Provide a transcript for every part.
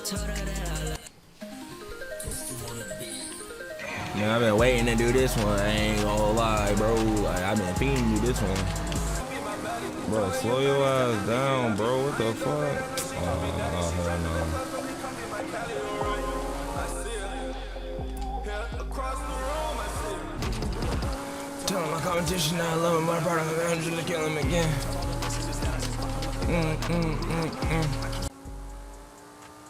Man, I've been waiting to do this one. I ain't gonna lie, bro. Like, I've been fiending to do this one. Bro, slow your ass down, bro. What the fuck? Oh, hell no. Tell my competition that I love him, my product, I'm just gonna kill him again.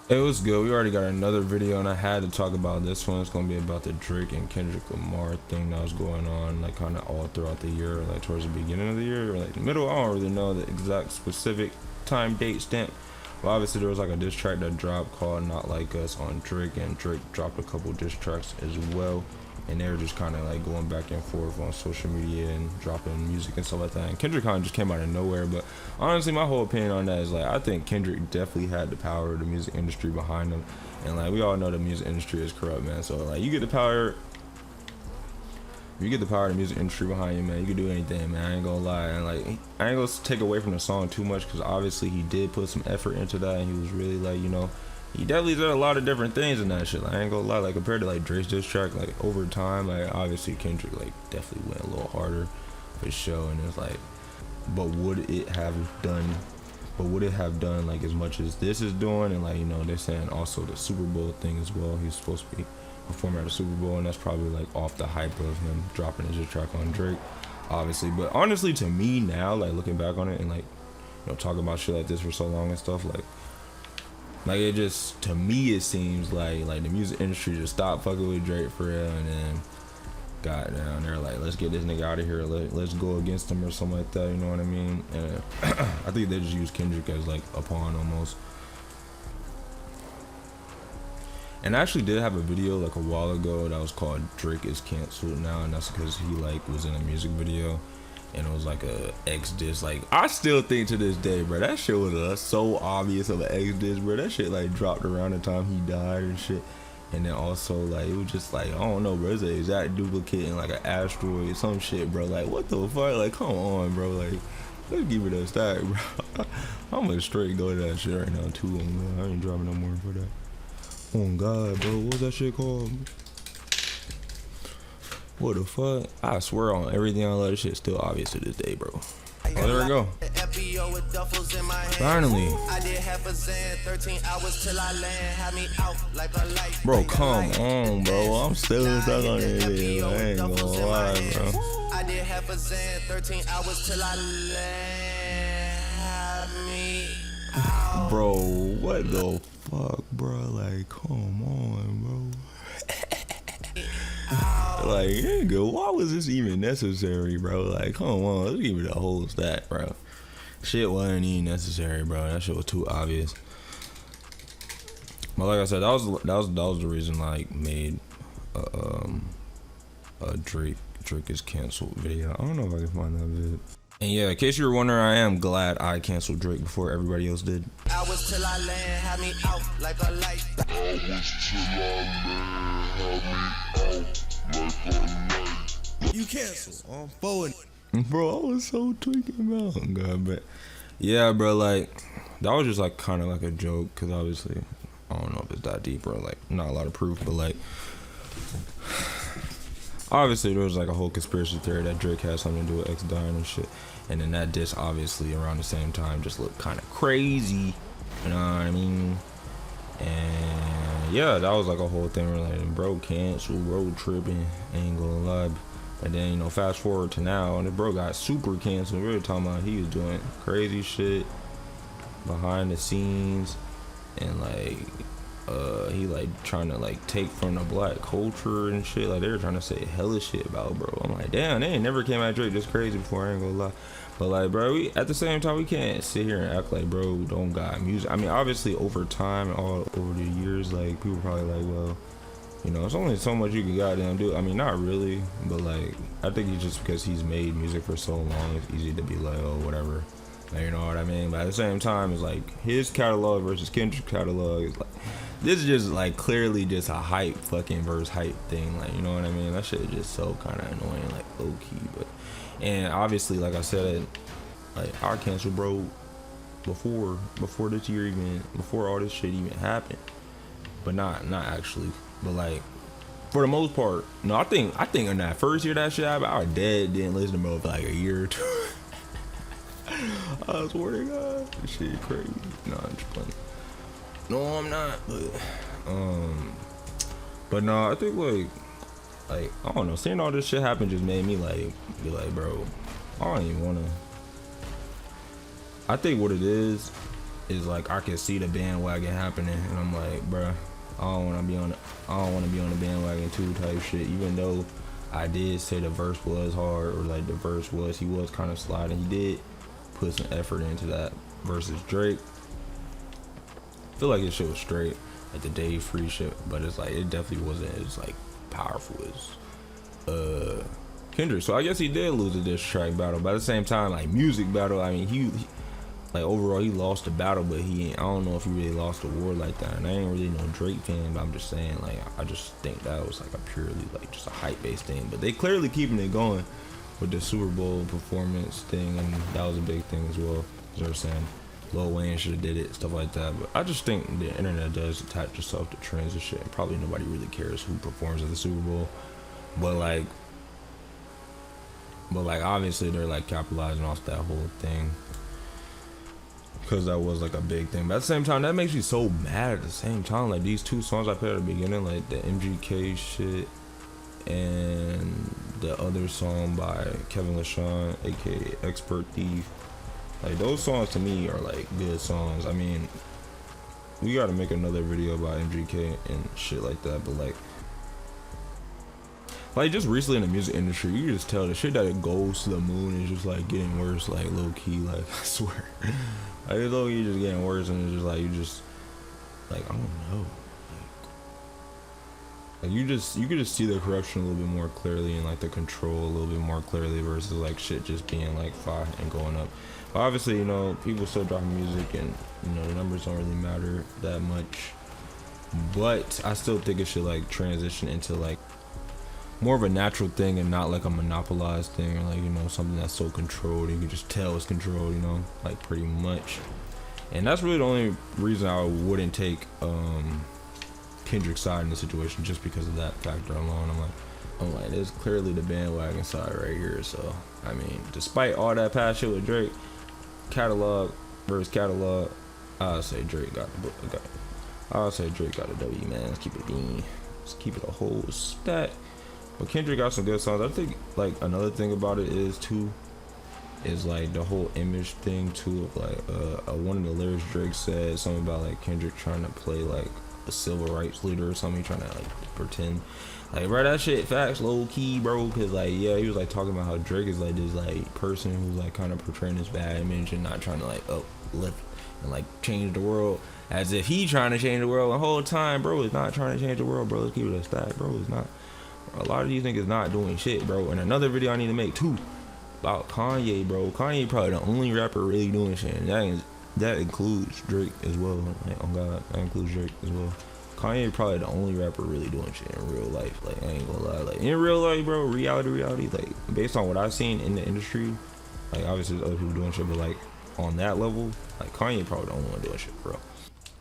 It was good. We already got another video, and I had to talk about this one. It's gonna be about the Drake and Kendrick Lamar thing that was going on, like kind of all throughout the year, like towards the beginning of the year, or like the middle. I don't really know the exact specific time date stamp. But obviously there was like a diss track that dropped called "Not Like Us" on Drake, and Drake dropped a couple diss tracks as well. And they were just kind of like going back and forth on social media and dropping music and stuff like that. And Kendrick kind of just came out of nowhere. But honestly, my whole opinion on that is like, I think Kendrick definitely had the power of the music industry behind him. And like, we all know the music industry is corrupt, man. So like, you get the power, if you get the power of the music industry behind you, man, you can do anything, man. I ain't gonna lie. And like, I ain't gonna take away from the song too much, because obviously he did put some effort into that, and he was really like, you know, he definitely did a lot of different things in that shit. Like, I ain't gonna lie, like compared to like Drake's diss track, like over time, like obviously Kendrick like definitely went a little harder for sure. And it's like, but would it have done like as much as this is doing? And like, you know, they're saying also the Super Bowl thing as well. He's supposed to be performing at the Super Bowl, and that's probably like off the hype of him dropping his diss track on Drake, obviously. But honestly, to me now, like looking back on it and like, you know, talking about shit like this for so long and stuff, like it just, to me, it seems like the music industry just stopped fucking with Drake for real, and then got down there like, let's get this nigga out of here, let's go against him or something like that, you know what I mean? And I think they just used Kendrick as like a pawn almost. And I actually did have a video like a while ago that was called "Drake is Canceled Now," and that's because he like was in a music video. And it was like a X diss. Like, I still think to this day, bro, that shit was so obvious of an X diss, bro. That shit like dropped around the time he died and shit. And then also like, it was just like, I don't know, bro, it's an exact duplicate in like an asteroid or some shit, bro. Like, what the fuck? Like, come on, bro. Like, let's give it a stack, bro. I'm gonna straight go to that shit right now too. I ain't dropping no more for that. Oh God, bro, what was that shit called? What the fuck? I swear on everything, all that shit still obvious to this day, bro. Oh, there we go. Finally. Bro, come on, bro. I'm still stuck on this video. I ain't gonna lie, bro. I did half a Zan, 13 hours till I land. Bro, what the fuck, bro? Like, come on, bro. Like, nigga, why was this even necessary, bro? Like, come on, let's give it a whole stack, bro. Shit wasn't even necessary, bro. That shit was too obvious. But like I said, that was the reason I like made a Drake is Canceled video. I don't know if I can find that vid. And yeah, in case you were wondering, I am glad I canceled Drake before everybody else did. Hours till I land, had me out like a light. Hours till I land, had me out like a light. You cancel. I'm forward. Bro, I was so tweaking out. Oh God, but yeah, bro, like that was just like kind of like a joke, because obviously I don't know if it's that deep or like not a lot of proof, but like obviously there was like a whole conspiracy theory that Drake had something to do with X dying and shit. And then that diss obviously around the same time just looked kind of crazy, you know what I mean? And yeah, that was like a whole thing where like, bro canceled, bro tripping, ain't gonna lie. And then, you know, fast forward to now, and the bro got super canceled. We were talking about he was doing crazy shit behind the scenes, and like he like trying to like take from the black culture and shit. Like they were trying to say hella shit about bro. I'm like, damn, they ain't never came at Drake this crazy before, I ain't gonna lie. But like, bro, we at the same time, we can't sit here and act like bro don't got music. I mean, obviously over time and all over the years, like people probably like, well, you know, it's only so much you can goddamn do. I mean, not really, but like I think it's just because he's made music for so long, it's easy to be like, oh, whatever. Like, you know what I mean? But at the same time, it's like his catalog versus Kendrick's catalog is like, this is just like clearly just a hype fucking verse hype thing. Like, you know what I mean? That shit is just so kind of annoying, like low key. But and obviously, like I said, like I canceled bro before this year even, before all this shit even happened. but not actually. But like for the most part, no. I think in that first year that shit happened, our dad didn't listen to bro for like a year or two. I swear to God, this shit crazy. No, I'm just playing. No, I'm not. But no, I think like I don't know. Seeing all this shit happen just made me like be like, bro, I don't even wanna. I think what it is like I can see the bandwagon happening, and I'm like, bro, I don't want to be on the bandwagon too type shit. Even though I did say the verse was hard, or like the verse was, he was kind of sliding. He did put some effort into that versus Drake. I feel like his shit was straight, like the Day Free shit, but it's like it definitely wasn't as like powerful as Kendrick. So I guess he did lose a diss track battle, but at the same time, like music battle, I mean he like overall he lost the battle, but I don't know if he really lost the war like that. And I ain't really no Drake fan, but I'm just saying, like, I just think that was like a purely like just a hype based thing. But they clearly keeping it going with the Super Bowl performance thing, and that was a big thing as well. As I was saying, Lil Wayne should have did it, stuff like that. But I just think the internet does attach itself to trends and shit, and probably nobody really cares who performs at the Super Bowl. But like obviously they're like capitalizing off that whole thing, because that was like a big thing. But at the same time, that makes me so mad at the same time. Like these two songs I played at the beginning, like the MGK shit and the other song by Kevin LaShawn, aka Expert Thief, like those songs to me are like good songs. I mean, we gotta make another video about MGK and shit like that, but like just recently in the music industry, you can just tell the shit that it goes to the moon is just like getting worse, like low key, like I swear. Like it's low key just getting worse, and it's just like you just like I don't know. Like you could just see the corruption a little bit more clearly, and like the control a little bit more clearly versus like shit just being like fire and going up. But obviously, you know, people still dropping music, and you know the numbers don't really matter that much. But I still think it should like transition into like more of a natural thing and not like a monopolized thing, or like, you know, something that's so controlled you can just tell it's controlled, you know, like pretty much. And that's really the only reason I wouldn't take Kendrick's side in the situation, just because of that factor alone. I'm like there's clearly the bandwagon side right here. So I mean, despite all that past shit with Drake, catalog versus catalog, I'll say Drake got a W, man. Let's keep it bean. Let's keep it a whole stat. But Kendrick got some good songs. I think like another thing about it is like the whole image thing too, of like one of the lyrics Drake said something about like Kendrick trying to play like a civil rights leader or something, trying to like pretend like, bro, that shit facts low key, bro, because like, yeah, he was like talking about how Drake is like this like person who's like kind of portraying this bad image and not trying to like uplift and like change the world, as if he trying to change the world the whole time. Bro is not trying to change the world, bro. Let's keep it a stat. Bro is not. A lot of these niggas not doing shit, bro. And another video I need to make too about Kanye, bro. Kanye probably the only rapper really doing shit, and that includes Drake as well. Like, oh God, that includes Drake as well. Kanye probably the only rapper really doing shit in real life. Like, I ain't gonna lie. Like in real life, bro, reality. Like based on what I've seen in the industry, like obviously there's other people doing shit, but like on that level, like Kanye probably the only one doing shit, bro.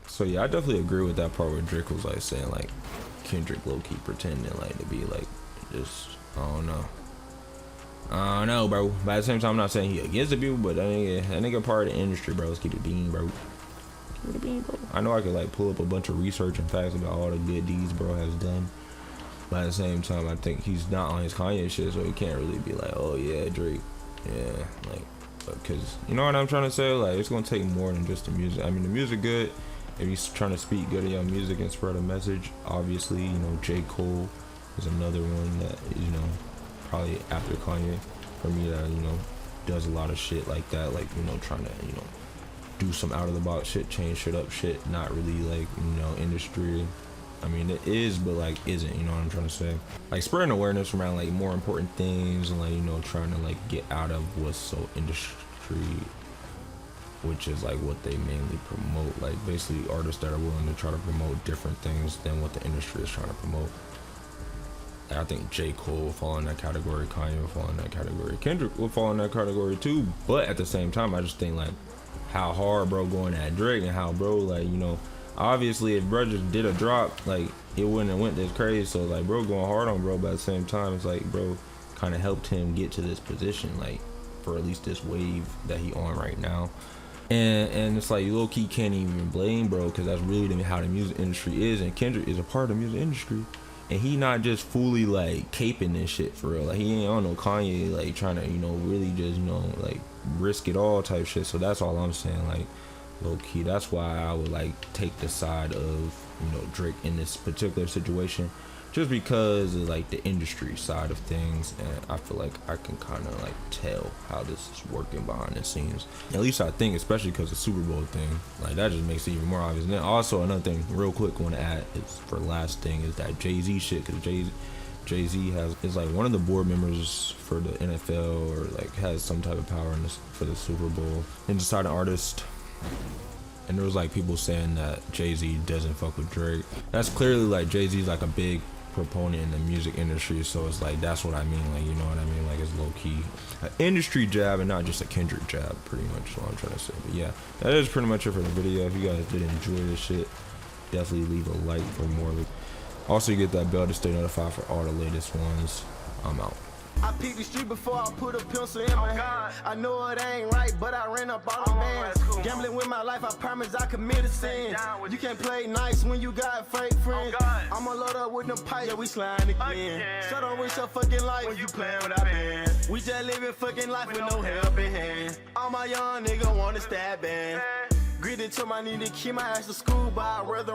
So yeah, I definitely agree with that part where Drake was like saying like Kendrick low-key pretending like to be like just I don't know, bro. But at the same time, I'm not saying he against the people, but that nigga part of the industry, bro. Let's keep it bean, bro. Keep it bean, bro. I know I could like pull up a bunch of research and facts about all the good deeds bro has done, but at the same time, I think he's not on his Kanye shit, so he can't really be like, oh yeah, Drake, yeah, like, because you know what I'm trying to say. Like it's gonna take more than just the music. I mean, the music good. If he's trying to speak good of your music and spread a message, obviously, you know, J.Cole is another one that, you know, probably after Kanye, for me, that, you know, does a lot of shit like that, like, you know, trying to, you know, do some out of the box shit, change shit up shit, not really like, you know, industry. I mean, it is, but like isn't, you know what I'm trying to say? Like spreading awareness around like more important things, and like, you know, trying to like get out of what's so industry, which is like what they mainly promote. Like basically artists that are willing to try to promote different things than what the industry is trying to promote. And I think J. Cole will fall in that category, Kanye will fall in that category, Kendrick will fall in that category too. But at the same time, I just think like how hard bro going at Drake, and how bro like, you know, Obviously, if bro just did a drop, like it wouldn't have went this crazy. So like, bro, going hard on bro, but at the same time, it's like, bro, kind of helped him get to this position, like for at least this wave that he on right now. And it's like, low key can't even blame bro, because that's really how the music industry is, and Kendrick is a part of the music industry, and he not just fully like caping this shit for real. Like he ain't on no Kanye like trying to, you know, really just, you know, like risk it all type shit. So that's all I'm saying, like low key, that's why I would like take the side of, you know, Drake in this particular situation, just because of like the industry side of things, and I feel like I can kind of like tell how this is working behind the scenes. At least I think, especially because the Super Bowl thing, like that just makes it even more obvious. And then also another thing, real quick, I want to add is for the last thing is that Jay-Z shit, because Jay-Z is like one of the board members for the NFL, or like has some type of power in this for the Super Bowl, and decided artist. And there was like people saying that Jay-Z doesn't fuck with Drake. That's clearly like Jay-Z's like a big proponent in the music industry, so it's like that's what I mean, like, you know what I mean, like it's low-key an industry jab and not just a Kendrick jab, pretty much is what I'm trying to say. But yeah, that is pretty much it for the video. If you guys did enjoy this shit, definitely leave a like for more of it. Also, you get that bell to stay notified for all the latest ones. I'm out. I peeped the street before I put a pencil in my hand. I know it ain't right, but I ran up on a man. Gambling with my life, I promise I committed sin. You can't play nice when you got fake friends. I'ma load up with them pipes, yeah, we slide again. So don't waste your fucking life when you playing with our band. We just living fucking life with no help in hand. All my young nigga wanna stab band. Gritted to my knee to keep my ass to school, but I'd rather